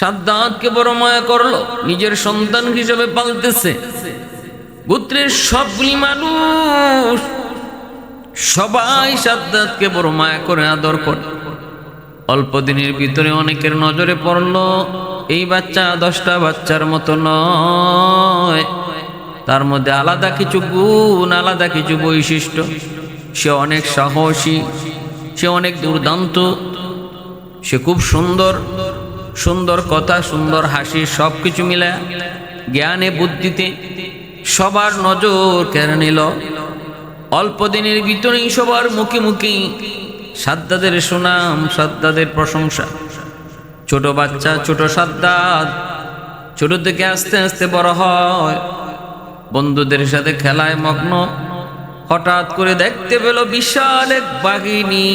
সাদ্দাতকে বড় মায়া করলো, নিজের সন্তান হিসেবে পালতেছে। গোত্রের সবগুলি মানুষ সবাই সাদ্দাতকে বড় মায়া করে আদর করে। অল্প দিনের ভিতরে অনেকের নজরে পড়ল এই বাচ্চা 10টা বাচ্চার মতো নয়, তার মধ্যে আলাদা কিছু গুণ, আলাদা কিছু বৈশিষ্ট্য। সে অনেক সাহসী, সে অনেক দুর্দান্ত, সে খুব সুন্দর, সুন্দর কথা, সুন্দর হাসি, সব কিছু মিলে জ্ঞানে বুদ্ধিতে সবার নজর কেড়ে নিল। অল্প দিনের ভিতরেই সবার মুখে মুখে সাদ্দাদের সুনাম, সাদ্দাদের প্রশংসা। ছোট বাচ্চা, ছোট সাদ্দাত ছোট থেকে আস্তে আস্তে বড় হয়, বন্ধুদের সাথে খেলায় মগ্ন। হঠাৎ করে দেখতে পেল বিশাল এক বাঘিনী,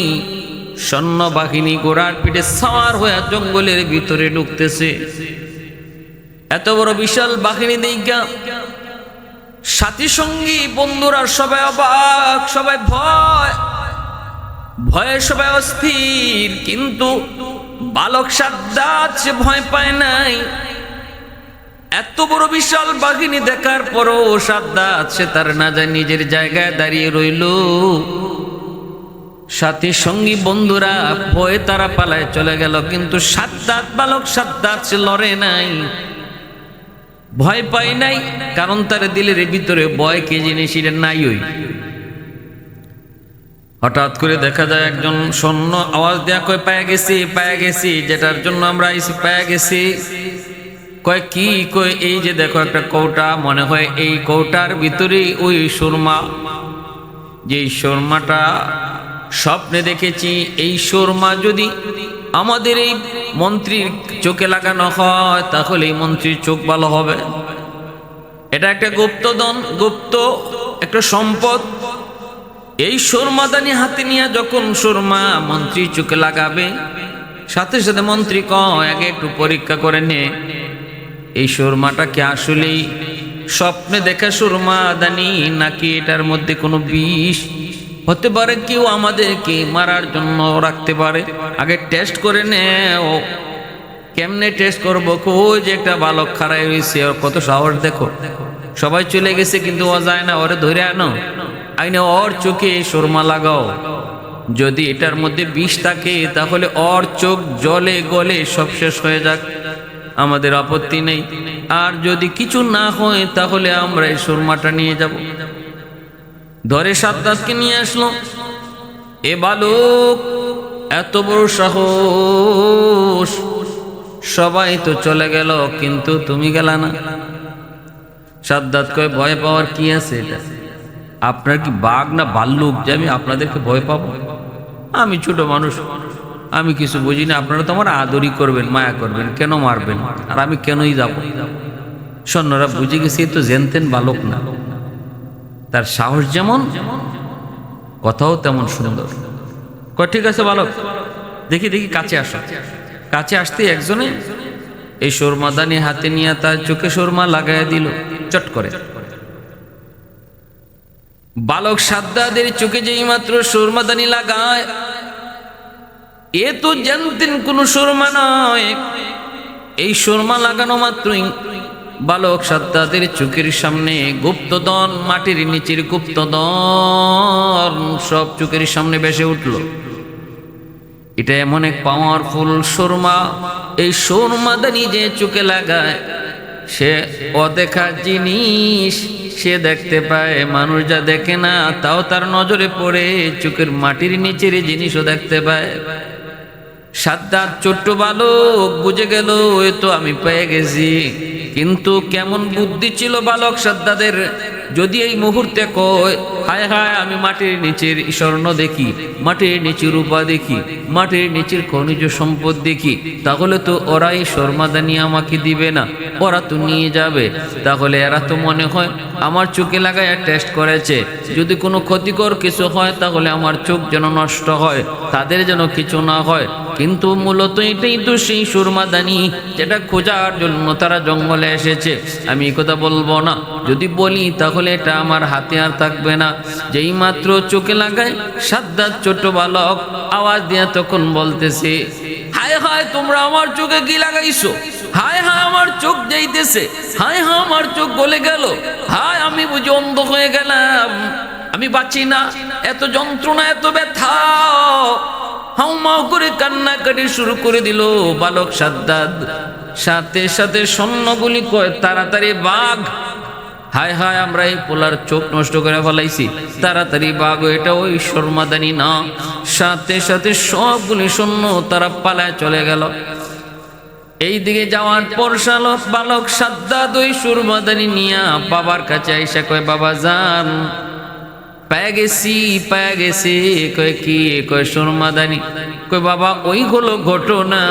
সৈন্য বাহিনী ঘোড়ার পিঠে সাওয়ার হয়ে জঙ্গলের ভিতরে ঢুকতেছে। এত বড় বিশাল বাহিনী দেখা সাথী সঙ্গী বন্ধুরা সবাই অবাক, সবাই ভয়ে সবাই অস্থির। কিন্তু বালক সাদ্দাত সে ভয় পায় নাই। এত বড় বিশাল বাহিনী দেখার পরও সাদ্দাত সে তার না যায় নিজের জায়গায় দাঁড়িয়ে রইল। সাথী সঙ্গী বন্ধুরা ভয়ে তারা পালায় চলে গেল, কিন্তু সাদ্দাত, বালক সাদ্দাত সে লড়ে নাই, ভয় পায় নাই, কারণ তার দিলের ভিতরে ভয় কি জিনিস এটা নাই। ওই হঠাৎ করে দেখা যায় একজন সৈন্য আওয়াজ দেয়া কয় পায়ে গেছি, পায়ে গেছি, যেটার জন্য আমরা আইছি পায়ে গেছি। কয় কি? কয় এই যে দেখো একটা কৌটা, মনে হয় এই কৌটার ভিতরে ওই সুরমা, যে সুরমাটা স্বপ্নে দেখেছি, এই সুরমা যদি আমাদের এই মন্ত্রীর চোখে লাগানো হয় তাহলে এই মন্ত্রীর চোখ ভালো হবে। এটা একটা গুপ্তধন, গুপ্ত একটা সম্পদ। এই সুরমাদানি হাতে নিয়ে যখন সুরমা মন্ত্রীর চোখে লাগাবে, সাথে সাথে মন্ত্রী কয় আগে একটু পরীক্ষা করে নে এই সুরমাটা কি আসলেই স্বপ্নে দেখা সুরমাদানি নাকি এটার মধ্যে কোনো বিষ হতে পারে, কেউ আমাদেরকে মারার জন্য রাখতে পারে। আগে টেস্ট করে নে। ও কেমনে টেস্ট করবো? ওই যে একটা বালক খাড়াই হয়েছে, ওর কত সাহস দেখো। সবাই চলে গেছে কিন্তু ও যায় না, ওরে ধরে আনো, আইনে ওর চোখে সুরমা লাগাও। যদি এটার মধ্যে বিষ থাকে তাহলে ওর চোখ জলে গলে সব শেষ হয়ে যাক, আমাদের আপত্তি নেই। আর যদি কিছু না হয় তাহলে আমরা এই সুরমাটা নিয়ে যাব। ধরে সাদ্দাতকে নিয়ে আসলো। এ বালক, এত বড় সাহস, সবাই তো চলে গেল কিন্তু তুমি গেলা না। সাদ্দাত কয় ভয় পাওয়ার কি আছে? এটা আপনার কি বাঘ না ভাল্লুক যে আমি আপনাদেরকে ভয় পাবো? আমি ছোট মানুষ, আমি কিছু বুঝি না, আপনারা তো আমার আদরই করবেন, মায়া করবেন, কেন মারবেন? আর আমি কেনই যাব? সৈন্যরা বুঝে গেছে তো জেনতেন বালক না, তার সাহস যেমন কথাও তেমন সুন্দর। কয় ঠিক আছে বালক, দেখি দেখি কাছে আসো। কাছে আসতে একজনে এই সুরমাদানি হাতে নিয়ে তার চোখে সুরমা লাগাইয়া দিল চট করে। বালক সাদ্দাদের চোখে যেই মাত্র সুরমাদানি লাগায়, এ তো জানতেন কোন সুরমা নয়। এই সুরমা লাগানো মাত্রই বালক সাদ্দাদের চোখের সামনে গুপ্তধন, মাটির নিচের গুপ্তধন সব চোখের সামনে ভেসে উঠল। এটা এমন এক পাওয়ারফুল সুরমা, এই সুরমাদানি যে চোখে লাগায় সে অদেখা জিনিস সে দেখতে পায়, মানুষ যা দেখে না তাও তার নজরে পড়ে, চোখের মাটির নিচের জিনিসও দেখতে পায়। সাদ্দাত ছোট্ট বালক বুঝে গেল এ তো আমি পেয়ে গেছি। কিন্তু কেমন বুদ্ধি ছিল বালক সাদ্দাদের, যদি এই মুহূর্তে কয় হায় হায় আমি মাটির নিচের স্বর্ণ দেখি, মাটির নিচের রূপা দেখি, মাটির নিচের খনিজ সম্পদ দেখি, তাহলে তো ওরা এই সুরমাদানি আমাকে দিবে না, ওরা তো নিয়ে যাবে। তাহলে এরা তো মনে হয় আমার চোখে লাগায় টেস্ট করেছে, যদি কোনো ক্ষতিকর কিছু হয় তাহলে আমার চোখ যেন নষ্ট হয়, তাদের যেন কিছু না হয়। কিন্তু মূলত এটাই তো সেই সুরমাদানি যেটা খোঁজার জন্য তারা জঙ্গলে এসেছে। আমি এই কথা বলবো না, যদি বলি তাহলে এটা আমার হাতে আর থাকবে না। যেই মাত্র চোখে লাগায় সাদ্দাত ছোট বালক আওয়াজ দিয়া তখন বলতেছে হায় হায় হায় তোমরা আমার চোখে কি লাগাইছো, হায় হায় আমার চোখ যাইতেছে, হায় হায় আমার চোখ গলে গেল, হায় আমি বুঝি অন্ধ হয়ে গেলাম, আমি বাঁচি না, এত যন্ত্রণা এত ব্যথা। হাউমাউ করে কান্নাকাটি শুরু করে দিল বালক সাদ্দাদ। সাথে সাথে সৈন্যগুলি কয় তাড়াতাড়ি বাঘ, হায় হায় আমরা এই পোলার চোখ নষ্ট করে ফেলাইছি, তাড়াতাড়ি বাঘ, এটা ওই সুরমাদানি না। সাথে সাথে সবগুলি সৈন্য তারা পালায় চলে গেল। এই দিকে যাওয়ার পর শালক বালক সাদ্দাদ ওই সুরমাদানি নিয়া বাবার কাছে আইসা কয় বাবা যান পেয়ে গেছি। কয় কি? কয় সুরমাদানি। কয় বাবা ওই হলো ঘটনা,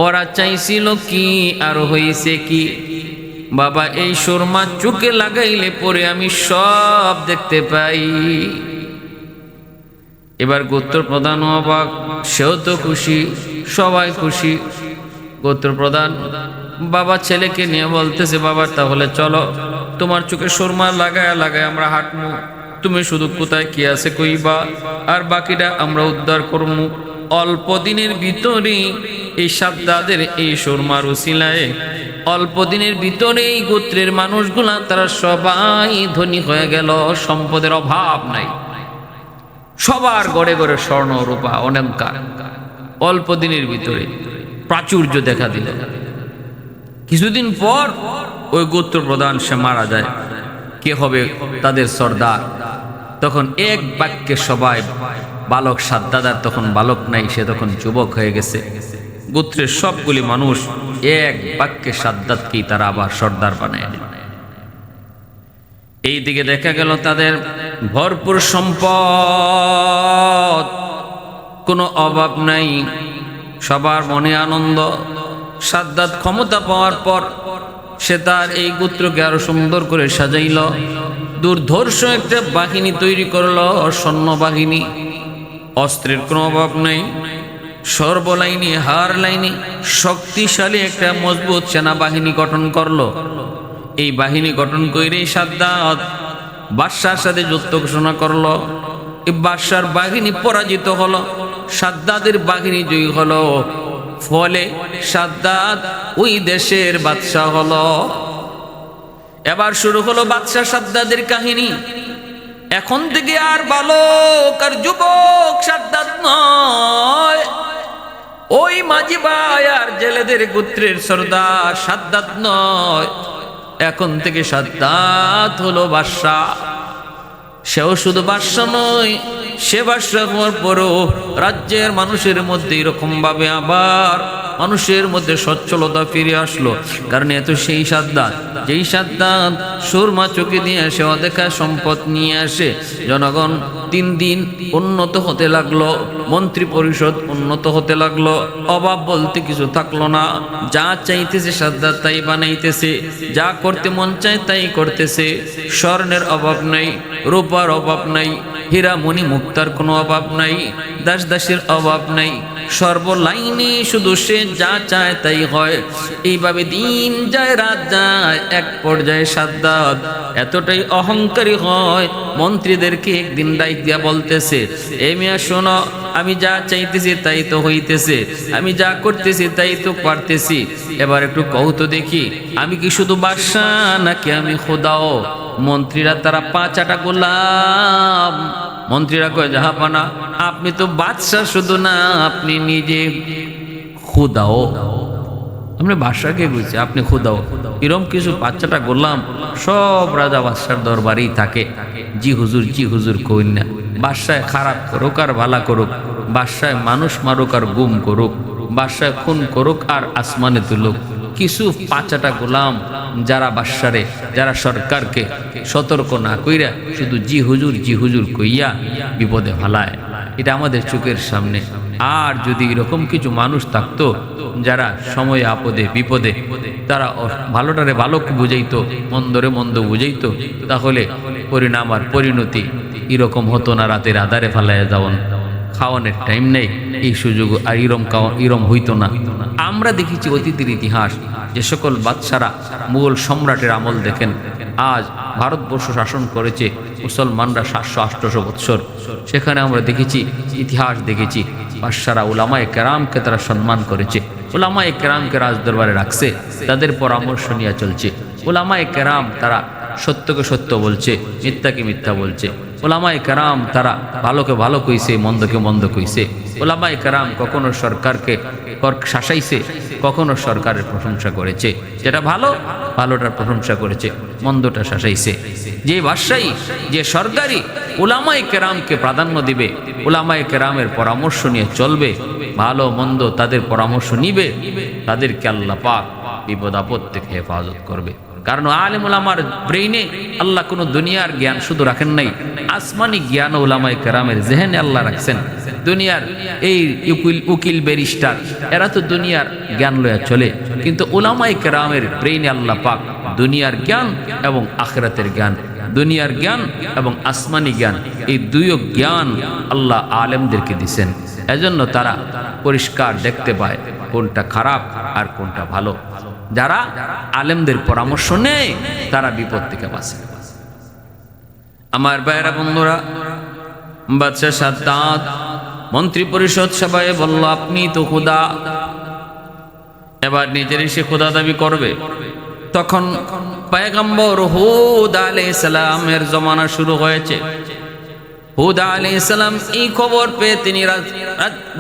ওরা চাইছিল কি আর হয়েছে কি? বাবা এই সুরমা চোখে লাগাইলে পরে আমি সব দেখতে পাই। এবার গোত্র প্রধান অবাক, সেও তো খুশি, সবাই খুশি। গোত্র প্রধান বাবা ছেলেকে নিয়ে বলতেছে বাবা তাহলে চলো তোমার চোখে সুরমা লাগায় লাগায় আমরা হাঁটবো, তুমি শুধু কোথায় কি আছে কইবা, আর বাকিটা আমরা উদ্ধার করবো। অল্প দিনের ভিতরে এই সাদ্দাদের এই সুরমার উসিলায় অল্প দিনের ভিতরে এই গোত্রের মানুষগুলা তারা সবাই ধনী হয়ে গেল, সম্পদের অভাব নাই, সবার ঘরে ঘরে স্বর্ণ রূপা অলংকার। অল্প দিনের ভিতরে প্রাচুর্য দেখা দিল। কিছুদিন পর ওই গোত্র প্রধান সে মারা যায়। কে হবে তাদের সর্দার? তখন এক বাক্যে সবাই, বালক সাদ্দাদার তখন বালক নাই, সে তখন যুবক হয়ে গেছে। গোত্রের সবগুলি মানুষ এক বাক্যে সাদ্দাদকেই তারা আবার সর্দার বানায়। এই দিকে দেখা গেল তাদের ভরপুর সম্পদ, কোনো অভাব নাই, সবার মনে আনন্দ। সাদ্দাদ ক্ষমতা পাওয়ার পর সে তার এই গোত্রকে আরো সুন্দর করে সাজাইল, দুর্ধর্ষ একটা বাহিনী তৈরি করলো, সৈন্য বাহিনী। অস্ত্রের কোনো অভাব নেই, সর্বলাইনি হার লাইনি শক্তিশালী একটা মজবুত সেনাবাহিনী গঠন করলো। এই বাহিনী গঠন করে সাদ্দাদ বাদশার সাথে যুদ্ধ ঘোষণা করলো। এই বাদশার বাহিনী পরাজিত হলো, সাদ্দাদের বাহিনী জয়ী হলো। ফলে সাদ্দাদ ওই দেশের বাদশা হলো। এবার শুরু হলো বাদশা সাদ্দাদের কাহিনী। এখন থেকে আর বালক আর যুবক সাদ্দাদ নয়, ওই মাঝি ভাই আর জেলেদের গোত্রের সর্দার সাদ্দাদ নয়, এখন থেকে সাদ্দাদ হলো বাদশা। সেও শুধু বাদশা নয়, সে বাদশা হওয়ার পরও রাজ্যের মানুষের মধ্যে এরকম ভাবে আবার মানুষের মধ্যে সচ্ছলতা ফিরে আসলো। কারণ এত সেই সাদ্দাদ, যেই সাদ্দাদ সুরমা চোখে দিয়ে আসে, অদেখা সম্পদ নিয়ে আসে। জনগণ দিন দিন উন্নত হতে লাগলো, মন্ত্রী পরিষদ উন্নত হতে লাগলো, অভাব বলতে কিছু থাকলো না। যা চাইতেছে সাদ্দাদ তাই বানাইতেছে, যা করতে মন চায় তাই করতেছে। স্বর্ণের অভাব নাই, রূপার অভাব নাই, হীরা মণি মুক্তার কোনো অভাব নাই, দাস দাসের অভাব নাই, সর্বলাইনে শুধু সে যা চায় তাই হয়। এইভাবে দিন যায় রাত যায়, এক পর্যায়ে সাদ্দাদ এতটাই অহংকারী হয়, মন্ত্রীদেরকে একদিন ডাইক দিয়া বলতেছে, এ মিয়া শোনো, আমি যা চাইতেছি তাই তো হইতেছে, আমি যা করতেছি তাই তো পারতেছি, এবার একটু কৌত দেখি আমি কি শুধু বাদশা নাকি আমি খোদাও? মন্ত্রীরা তারা পাঁচাটা গোলাম। মন্ত্রীরা কয় জাহাপানা, আপনি তো বাদশা শুধু না, আপনি নিজে খোদাও। আপনি বাদশাকে বুঝছে, আপনি খোদাও। এরম কিছু বাচ্চাটা গোলাম সব রাজা বাদশার দরবারেই থাকে। জি হুজুর কইন না। বাদশায় খারাপ করুক আর ভালা করুক, বাদশায় মানুষ মারুক আর গুম করুক, বাদশায় খুন করুক আর আসমানে তুলুক, কিছু পাঁচাটা গোলাম যারা বাদশারে, যারা সরকারকে সতর্ক না কইরা শুধু জি হুজুর কইয়া বিপদে ভালায়। এটা আমাদের চোখের সামনে। আর যদি এরকম কিছু মানুষ থাকতো যারা সময়ে আপদে বিপদে তারা ভালোটারে ভালো বুঝাইতো, মন্দরে মন্দ বুঝাইতো, তাহলে পরিণাম আর পরিণতি এরকম হতো না। রাতের আধারে ফালাইয়া যাওয়ান, খাওয়ানোর টাইম নেই, এই সুযোগ আর ইরম হইতো না। আমরা দেখেছি অতীতের ইতিহাস, যে সকল বাদশারা মুঘল সম্রাটের আমল দেখেন, আজ ভারতবর্ষ শাসন করেছে মুসলমানরা 700-800 বৎসর। সেখানে আমরা দেখেছি, ইতিহাস দেখেছি, বাদশারা উলামায়ে কেরামকে তারা সম্মান করেছে, উলামায়ে কেরামকে রাজদরবারে রাখছে, তাদের পরামর্শ নিয়ে চলছে। উলামায়ে কেরাম তারা সত্যকে সত্য বলছে, মিথ্যাকে মিথ্যা বলছে। উলামায়ে কেরাম তারা ভালোকে ভালো কইছে, মন্দকে মন্দ কইছে। উলামায়ে কেরাম কখনো সরকারকে শাসাইছে, কখনো সরকারের প্রশংসা করেছে, যেটা ভালো ভালোটার প্রশংসা করেছে, মন্দটা শাসাইছে। যে বাদশাহী, যে সরকারি উলামায়ে কেরামকে প্রাধান্য দিবে, উলামায়ে কেরামের পরামর্শ নিয়ে চলবে, ভালো মন্দ তাদের পরামর্শ নিবে, তাদেরকে আল্লাহ পাক বিপদ আপদ থেকে হেফাজত করবে। কারণ আলেম উলামার ব্রেইনে আল্লাহ কোনো দুনিয়ার জ্ঞান শুধু রাখেন নাই, আসমানি জ্ঞান উলামায়ে কেরামের জেহেনে আল্লাহ রাখছেন। দুনিয়ার এই উকিল ব্যারিস্টার এরা তো দুনিয়ার জ্ঞান লয়া চলে, কিন্তু উলামায়ে কেরামের ব্রেইনে আল্লাহ পাক দুনিয়ার জ্ঞান এবং আখিরাতের জ্ঞান, দুনিয়ার জ্ঞান এবং আসমানি জ্ঞান, এই দুইও জ্ঞান আল্লাহ আলেমদেরকে দিছেন। এজন্য তারা পরিষ্কার দেখতে পায় কোনটা খারাপ আর কোনটা ভালো। যারা আলেমদের পরামর্শ নেয় তারা বিপদ থেকে বাঁচে। আমার ভাইরা বন্ধুরা, বাদশাহ সাদ্দাত মন্ত্রী পরিষদ সভায় বলল, আপনি তো খোদা। এবার নিজের সে খোদা দাবি করবে। তখন পয়গম্বর হুদ আলাইহিস সালামের জমানা শুরু হয়েছে। হুদ আলাইহিস সালাম এই খবর পেয়ে তিনি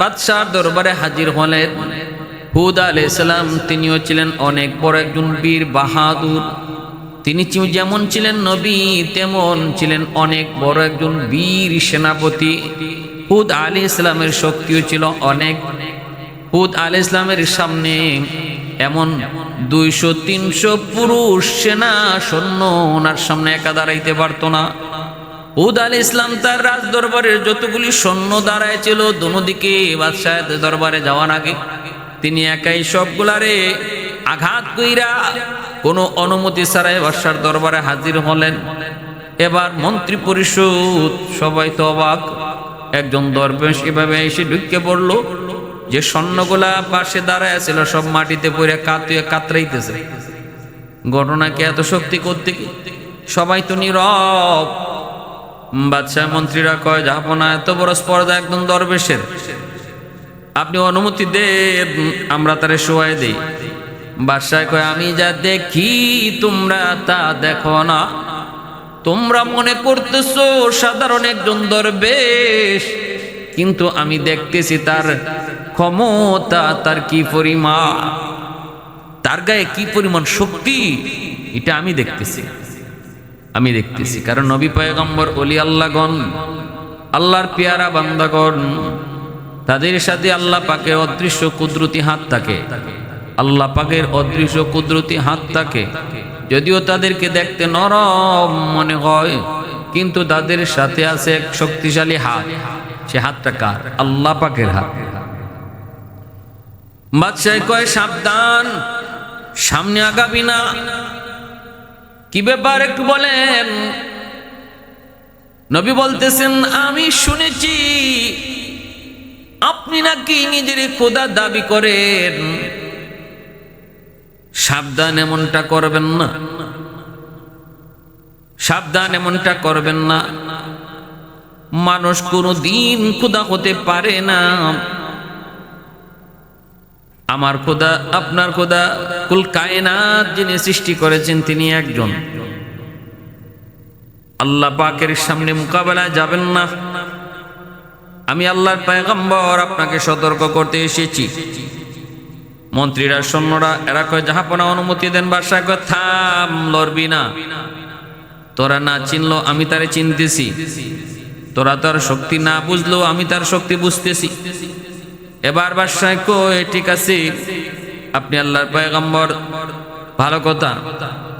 বাদশার দরবারে হাজির হলেন। হুদ আলাইহিস সালাম তিনিও ছিলেন অনেক বড় একজন বীর বাহাদুর। তিনি যেমন ছিলেন নবী, তেমন ছিলেন অনেক বড় একজন বীর সেনাপতি। হুদ আলাইহিস সালামের শক্তিও ছিল অনেক। হুদ আলাইহিস সালামের সামনে এমন 200-300 পুরুষ সেনা সৈন্য ওনার সামনে একা দাঁড়াইতে পারতো না। হুদ আলাইহিস সালাম তার রাজ দরবারের যতগুলি সৈন্য দাঁড়ায় ছিল দুদিকে বাদশাহের দরবারে যাওয়ার আগে তিনি একাই সবগুলারে আঘাত কইরা কোনো অনুমতি ছাড়াই বাদশার দরবারে হাজির হলেন। এবার মন্ত্রী পরিষদ সবাই তো অবাক। একজন দরবেশ এভাবে এসে ঢুকে পড়ল, যে সৈন্যগুলা পাশে দাঁড়ায় ছিল সব মাটিতে পড়ে কাতরাইতেছে। ঘটনাকে এত শক্তি করতে কি? সবাই তো নীরব। বাদশাহ মন্ত্রীরা কয়, জাহাপনা, এত বড় স্পর্ধা একদম দরবেশের, আপনি অনুমতি দেন আমরা তারে শোয়াই দেই। বাদশাহ কয়, আমি যা দেখি তোমরা তা দেখো না। তোমরা মনে করতেছো সাধারণ একজন দরবেশ, কিন্তু আমি দেখতেছি তার ক্ষমতা, তার কি পরিমাণ, তার গায়ে কি পরিমাণ শক্তি, এটা আমি দেখতেছি। কারণ নবী পয়গম্বর ওলি আল্লাহগণ, আল্লাহর পেয়ারা বান্দাগণ, তাদের সাথে আল্লাহ পাকের অদৃশ্য কুদরতি হাত থাকে। আল্লাহ পাকের অদৃশ্য কুদরতি হাত থাকে। যদিও তাদেরকে দেখতে নরম মনে হয়, কিন্তু তাদের সাথে আছে এক শক্তিশালী হাত। সে হাতটা কার? আল্লাহ পাকের হাত। বাদশাহ কয়, সাবধান, সামনে আগাবি না। কি ব্যাপার একটু বলেন। নবী বলতেছেন, আমি শুনেছি আপনি নাকি নিজের খোদা দাবি করেন। সাবধান, এমনটা করবেন না, সাবধান, এমনটা করবেন না। মানুষ কোনদিন খোদা হতে পারে না। আমার খোদা, আপনার খোদা, কুল কায়নাত যিনি সৃষ্টি করেছেন তিনি একজন। আল্লাহ পাকের সামনে মোকাবেলায় যাবেন না। আমি আল্লাহর পয়গম্বর আপনাকে সতর্ক করতে এসেছি। মন্ত্রীরা, সৈন্যরা এরা কয়, জাহাপনা অনুমতি দেন। বাদশাহ কয়, থাম, লড়বি না। তোরা না চিনলো আমি তারে চিনতেছি, তোরা তার শক্তি না বুঝলো আমি তার শক্তি বুঝতেছি। এবার বাদশাহ কয়, ঠিক আছে, আপনি আল্লাহর পয়গম্বর, ভালো কথা,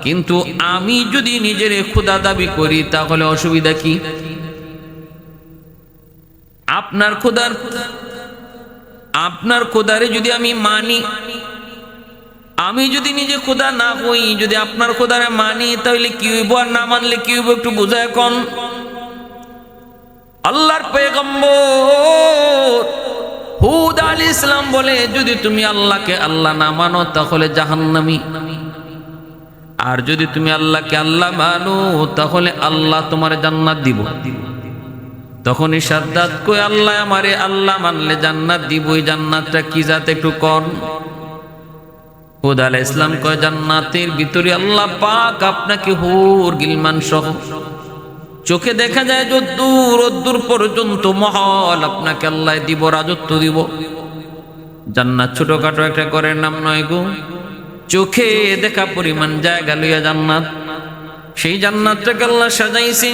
কিন্তু আমি যদি নিজের খোদা দাবি করি তাহলে অসুবিধা কি? আপনার খোদারে যদি আমি মানি, আমি যদি নিজে খোদা না হই, যদি আপনার খোদারে মানি তাহলে কি হইব, আর না মানলে কি হইব একটু বুঝায় কোন। আল্লাহর পয়গম্বর হুদ আলাইহিস সালাম বলে, যদি তুমি আল্লাহকে আল্লাহ না মানো তাহলে জাহান্নামী। আর যদি তুমি আল্লাহকে আল্লাহ মানো তাহলে আল্লাহ তোমার জান্নাত দিব। তখনই সাদ্দাত কই আল্লাহ আমারে আল্লাহ মানলে জান্নাত দিব, এই জান্নাতটা কি জাত একটু কোন। হুদ আলাইহিস সালাম কয় জান্নাতের ভিতরে আল্লাহ পাক আপনাকে হুর গিলমান সহ চোখে দেখা যায় যদ্দূর অদ্দূর পর্যন্ত মহল আপনাকে আল্লাহ দিব, রাজত্ব দিব। জান্নাত ছোটখাটো একটা ঘরের নাম নয় গো, চোখে দেখা পরিমাণ জায়গা লইয়া জান্নাত। সেই জান্নাতটাকে আল্লাহ সাজাইছে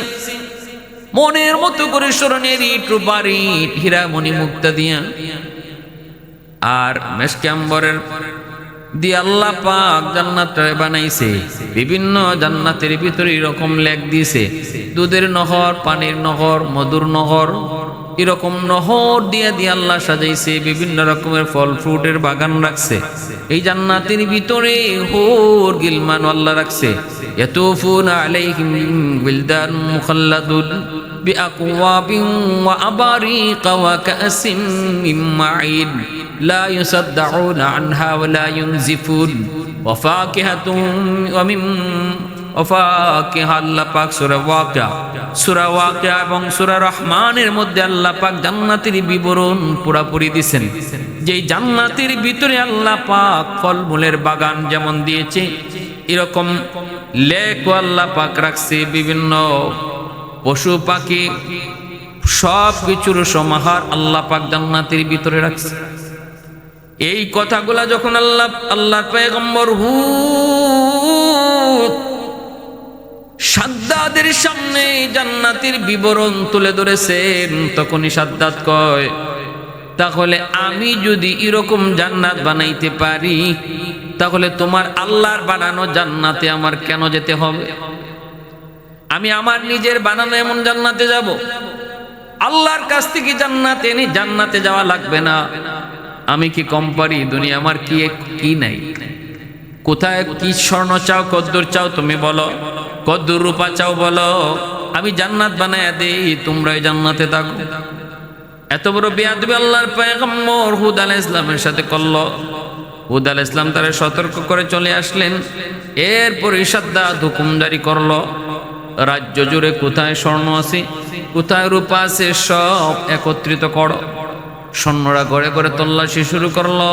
মনের মতো করে, স্মরণের ইট রূপার ইট, হীরা মণি মুক্তা দিয়া আর মেশকে আম্বরের দিয়ে আল্লাহ পাক জান্নাতটা বানাইছে। বিভিন্ন জান্নাতের ভিতরে এরকম লেখ দিয়েছে, দুধের নহর, পানির নহর, মধুর নহর, এরকম নহর দিয়ে দিয়ে আল্লাহ সাজাইছে। বিভিন্ন রকমের ফল ফ্রুটের বাগান রাখছে এই জান্নাতের ভিতরে, হুর গিলমান আল্লাহ রাখছে। ইয়াতুফুনা আলাইহিম বিলদান মুখাল্লাদুন বিআকওয়াবিন ওয়া আবারিকা ওয়া কাসিম মিন মাঈন লা ইউসাদ্দাউনা আনহা ওয়া লা ইউনজিফুন ওয়া ফাকিহাতুন ওয়া মিম ওয়াফাকিহা। আল্লাহ পাক সূরা ওয়াকিয়া এবং সূরা রহমানের মধ্যে আল্লাহ পাক জান্নাতের বিবরণ পুরাপুরি দিয়েছেন। যেই জান্নাতের ভিতরে আল্লাহ পাক ফলমূলের বাগান যেমন দিয়েছে, এরকম লেক আল্লাহ পাক রাখছে। বিভিন্ন পশু পাখি সব কিছুর সমাহার আল্লাহ পাক জান্নাতের ভিতরে রাখছে। এই কথাগুলা যখন আল্লাহর পয়গম্বর হুদ সাদ্দাদের সামনে জান্নাতের বিবরণ তুলে ধরেছেন, তখনই সাদ্দাত কয় তাহলে আমি যদি এরকম জান্নাত বানাইতে পারি তাহলে তোমার আল্লাহর বানানো জান্নাতে আমার কেন যেতে হবে? আমি আমার নিজের বানানো এমন জান্নাতে যাব? আল্লাহর কাছ থেকে জান্নাত এনে জান্নাতে যাওয়া লাগবে না? আমি কি কম পারি? দুনিয়া আমার কি নাই? কোথায় কি স্বর্ণ চাও, কদ্দুর চাও তুমি বলো, কদ্দুর রূপা চাও বলো, আমি জান্নাত বানায়া দেই, তোমরা এই জান্নাতে থাকো। এত বড় বেয়াদবি আল্লাহর পয়গম্বর হুদ আলাইহিস সালামের সাথে করলো। হুদ আলাইহিস সালাম তারে সতর্ক করে চলে আসলেন। এরপর সাদ্দাত হুকুম জারি করলো, রাজ্য জুড়ে কোথায় স্বর্ণ আছে, কোথায় রূপা আছে, সব একত্রিত করো। সৈন্যরা ঘরে ঘরে তল্লাশি শুরু করলো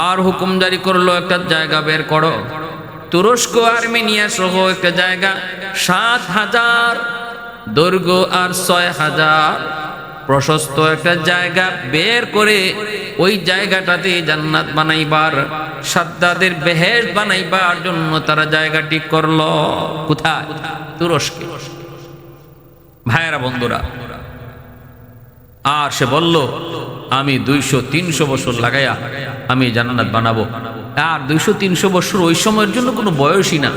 আর হুকুম জারি করলো একটা জায়গা বের করো। তুরস্ক আর্মেনিয়া সহ একটা জায়গা ৭,০০০ দৈর্ঘ্য আর ৬,০০০ প্রশস্ত একটা জায়গা বের করে ওই জায়গাটাতে জান্নাত বানাইবার, সাদ্দাদের বেহেশত বানাইবার জন্য তারা জায়গা ঠিক করলো। কোথায়? তুরস্কে। ভাইয়েরা বন্ধুরা, আর সে বলল আমি ২০০-৩০০ বছর লাগাইয়া আমি জান্নাত বানাবো। আর ২০০-৩০০ বছর ওই সময়ের জন্য কোনো বয়সই না।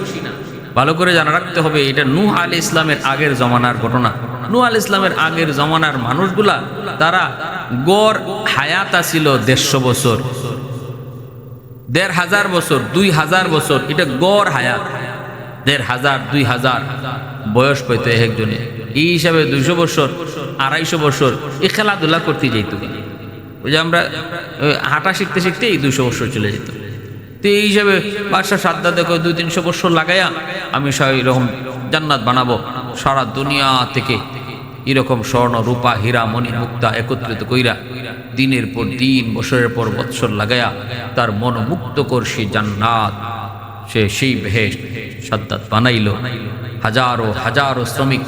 ভালো করে জানা রাখতে হবে, এটা নূহ আলাইহিস সালামের আগের জমানার ঘটনা। নূহ আলাইহিস সালামের আগের জমানার মানুষগুলা তারা গড় হায়াত ছিল ১৫০ বছর, ১৫০০ বছর, ২০০০ বছর, এটা গড় হায়াত। ১৫০০, ২০০০ বয়স পাইতো একজনে। এই হিসাবে ২০০ বছর, ২৫০ বছর এই খেলাধুলা করতে যেত। ওই যে আমরা হাঁটা শিখতে শিখতে এই ২০০ বছর চলে যেত। তো এই হিসাবে বাদশা সাদ্দাত দেখো ২০০-৩০০ বছর লাগাইয়া আমি এরকম জান্নাত বানাবো। সারা দুনিয়া থেকে এরকম স্বর্ণ রূপা হীরা মণি মুক্তা একত্রিত কইরা দিনের পর দিন, বছরের পর বৎসর লাগাইয়া তার মনোমুক্ত করছি জান্নাত, সেই বেহেশত সাদ্দাত বানাইল। হাজারো হাজারো শ্রমিক,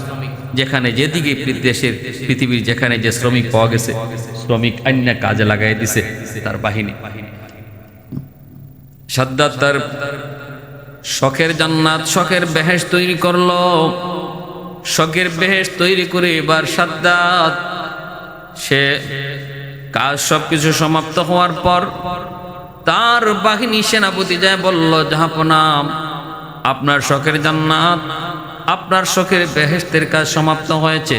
যেখানে যেদিকে দেশের পৃথিবীর যেখানে যে শ্রমিক পাওয়া গেছে, শ্রমিক অন্য কাজে লাগাই দিছে তার বাহিনী। সাদ্দাত তার শখের জান্নাত, শখের বেহেশত তৈরি করলো। শখের বেহেশত তৈরি করে এবার সাদ্দাত সে কাজ সবকিছু সমাপ্ত হওয়ার পর তার বাহিনী সেনাপতি যায় বলল, জাহাপনা আপনার শখের জান্নাত, আপনার শখের বেহেশতের কাজ সমাপ্ত হয়েছে।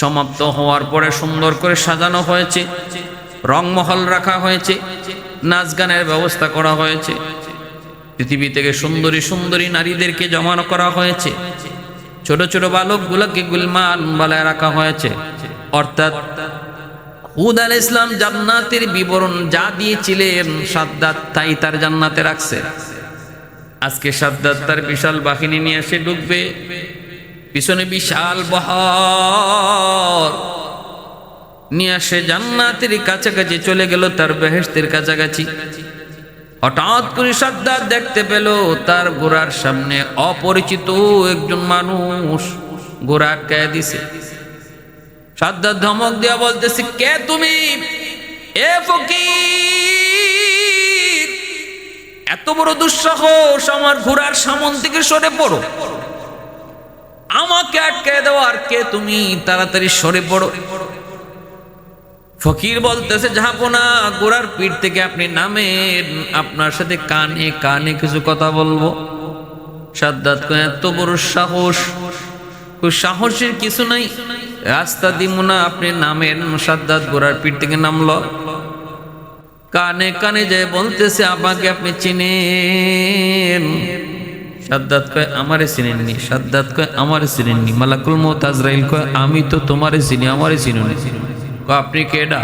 সমাপ্ত হওয়ার পরে সুন্দর করে সাজানো হয়েছে, রংমহল রাখা হয়েছে, নাচ গানের ব্যবস্থা করা হয়েছে, পৃথিবী থেকে সুন্দরী সুন্দরী নারীদেরকে জমানো করা হয়েছে, ছোট ছোট বালকগুলোকে গুলমান বালায় রাখা হয়েছে। অর্থাৎ হুদ আলাইহিস সালাম জান্নাতের বিবরণ যা দিয়েছিলেন সাদ্দাত তাই তার জান্নাতে রাখছে। আজকে সাদ্দাত তার বিশাল বাহিনী নিয়ে এসে ঢুকবে, পিছনে বিশাল বহর নিয়ে আসে জান্নাতের কাছাকাছি চলে গেল, তার বেহেশতের কাছাকাছি। হঠাৎ করে সাদ্দাত দেখতে পেল তার ঘোড়ার সামনে অপরিচিত একজন মানুষ ঘোড়া আটকায় দিছে। সাদ্দাত ধমক দিয়া বলতেছে, কে তুমি? এ ফকির, এত বড় দুঃসাহস, আমার ঘোড়ার সামন থেকে সরে পড়ো, আমাকে আটকায় দাও, আর কে তুমি? তাড়াতাড়ি সরে পড়ো। ফকির বলতেছে, জাহাপনা, ঘোড়ার পিঠ থেকে আপনি নামেন, আপনার সাথে কানে কানে কিছু কথা বলবো। সাদ্দাত কয়, এত বড় সাহস? সাহসের কিছু নাই, রাস্তা দিব না, আপনি নামেন। সাদ্দাত ঘোড়ার পিঠ থেকে নামলো, কানে কানে যায় বলতেছে, আমাকে আপনি চিনেন? সাদ্দাত কয়, আমারে চিনেননি। সাদ্দাত কয়, আমারে চিনেননি? মালাকুল মউত আজরাইল কয়, আমি তো তোমারে চিনি, আমারে চিনুনি। আপনি কেডা?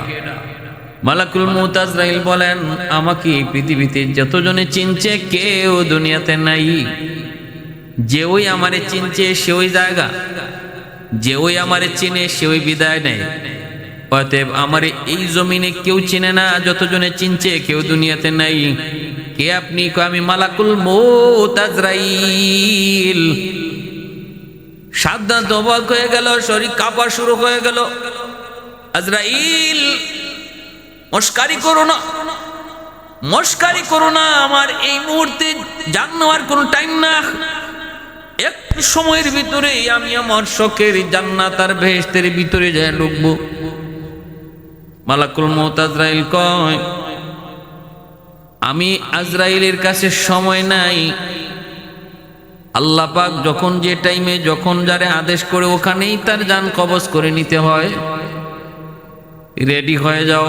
মালাকুল মউত আজরাইল বলেন, আমাকে পৃথিবীতে যতজনে চিনছে কেউ দুনিয়াতে নাই। যে ওই আমারে চিনছে সে ওই জায়গা, যে ওই আমারে চিনে সে ওই বিদায় নেয়। অতএব আমারে এই জমিনে কেউ চিনে না, যতজনে চিনছে কেউ দুনিয়াতে নাই। কে আপনি? আমি মালাকুল মউত আজরাইল। সাদ্দাত অবাক হয়ে গেল, শরীর কাঁপা শুরু হয়ে গেল। আজরাইল, মস্কারি করো না, মস্কারি করো না, আমার এই মুহূর্তে জান নেওয়ার কোনো টাইম না। একটু সময়ের ভিতরে আমি আমার শখের জান্নাত আর বেহেশতের ভিতরে যায় ঢুকবো। মালাকুল মউত আজরাইল কয়, আমি আজরাইলের কাছে সময় নাই। আল্লাহ পাক যখন যে টাইমে যখন যারে আদেশ করে ওখানেই তার জান কবজ করে নিতে হয়। রেডি হয়ে যাও।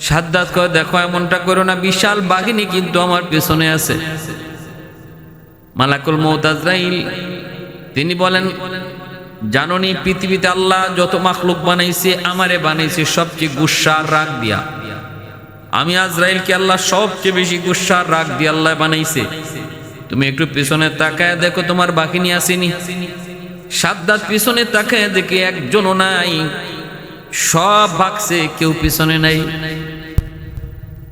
সাদ্দাত কয়, দেখো এমনটা করো না, বিশাল বাহিনী কিন্তু আমার পেছনে আছে। মালাকুল মউত আজরাইল তিনি বলেন, জাননি পৃথিবীতে আল্লাহ যত মাখলুক বানাইছে আমারে বানাইছে সবচেয়ে গুসার রাগ দিয়া। আমি আজরাইলকে আল্লাহ সবচেয়ে বেশি গুসার রাগ দিয়ে আল্লাহ বানাইছে। তুমি একটু পিছনে তাকায় দেখো তোমার বাহিনী আসেনি। সাদ্দাত পিছনে তাকায় দেখে একজনও নাই, সব ভাগছে, কেউ পিছনে নাই।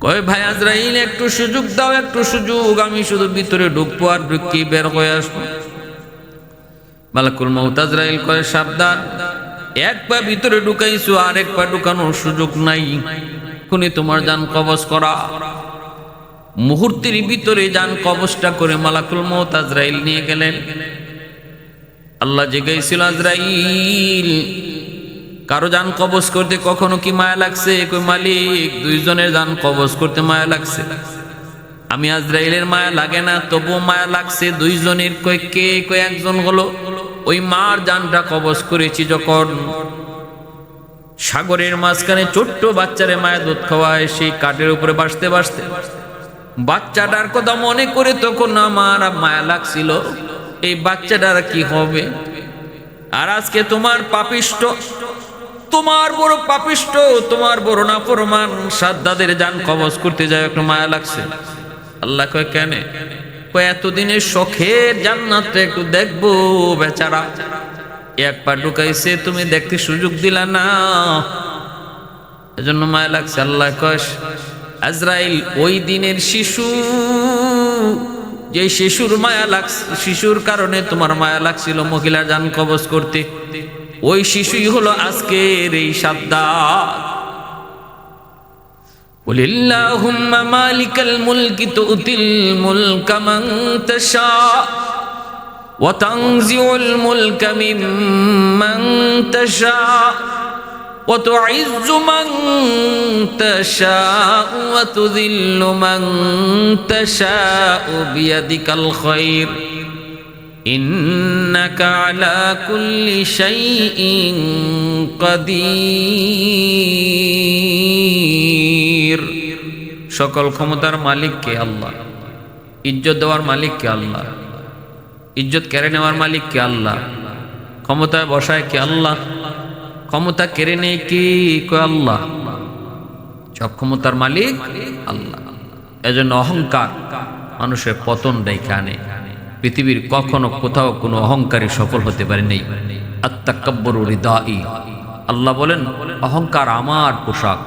কয়, ভাই আজরাইল একটু সুযোগ দাও, একটু সুযোগ, আমি শুধু ভিতরে ঢুকবো আর ঢুকি বের হয়ে আসবো। মালাকুল মউত আজরাইল কয়, সাবধান, এক পা ভিতরে ঢুকাইছো, আর এক পা ঢুকানোর সুযোগ নাই, এখনই তোমার জান কবজ করা। মুহূর্তের ভিতরে জান কবজটা করে মালাকুল মউত আজরাইল নিয়ে গেলেন। আল্লাহ জিজ্ঞাসিল, আজরাইল, কারো জান কবজ করতে কখনো কি মায়া লাগছে? কই, মালিক, দুইজনের জান কবজ করতে মায়া লাগছে। আমি আজরাইলের মায়া লাগে না, তবুও মায়া লাগছে দুইজনের। কই কে? কই একজন হলো ওই মার জানটা কবজ করেছি যখন সাগরের মাঝখানে ছোট্ট বাচ্চারে মায়া দুধ খাওয়ায়, সেই কাঠের উপরে বাসতে বাসতে বাচ্চাটার কথা মনে করে তখন আমার মায়া লাগছিল, এই বাচ্চাটার কি হবে। আর আজকে তোমার পাপিষ্ট, তোমার বড় পাপিষ্ট, তোমার বড় নাফরমান সাদ্দাতের জান কবজ করতে যায়, একটু মায়া লাগছে। আল্লাহ কয়, কেন? কয়, এতদিনের শখের জান্নাতটা একটু দেখবো, বেচারা এক পা ঢুকাইছে, তুমি দেখতে সুযোগ দিলা না, এজন্য মায়া লাগছে। আল্লাহ কয়, আজরাইল, ওই দিনের শিশু, যে শিশুর মায়া লাগছে, শিশুর কারণে তোমার মায়া লাগছিল মহিলার জান কবজ করতে, ওই শিশুই হলো আজকের এই সাদ্দাত। কুলিল্লাহুম্মা মালিকাল মুলকি তুতিল মুলকা মান তাশা ওয়া তানজিউল মুলকা মিম্মান তাশা ওয়া তুইজ্জু মান তাশা ওয়া তুযিল্লু মান তাশা বিয়াদিকাল খায়র ইন্নাকা আলা কুল্লি শাইইন কাদির। সকল ক্ষমতার মালিক কে? আল্লাহ। ইজ্জত দেওয়ার মালিক কে? আল্লাহ। ইজ্জত কেড়ে নেওয়ার মালিক কে? আল্লাহ। ক্ষমতায় বসায় কে? আল্লাহ। ক্ষমতা কেড়ে নেয় কি? কয় আল্লাহ। সব ক্ষমতার মালিক আল্লাহ। এজন্য অহংকার মানুষের পতন ডেকে আনে। পৃথিবীর কখনো কোথাও কোনো অহংকারী সফল হতে পারে নেই। আত্তাকাব্বুরু রিদাই, আল্লাহ বলেন অহংকার আমার পোশাক।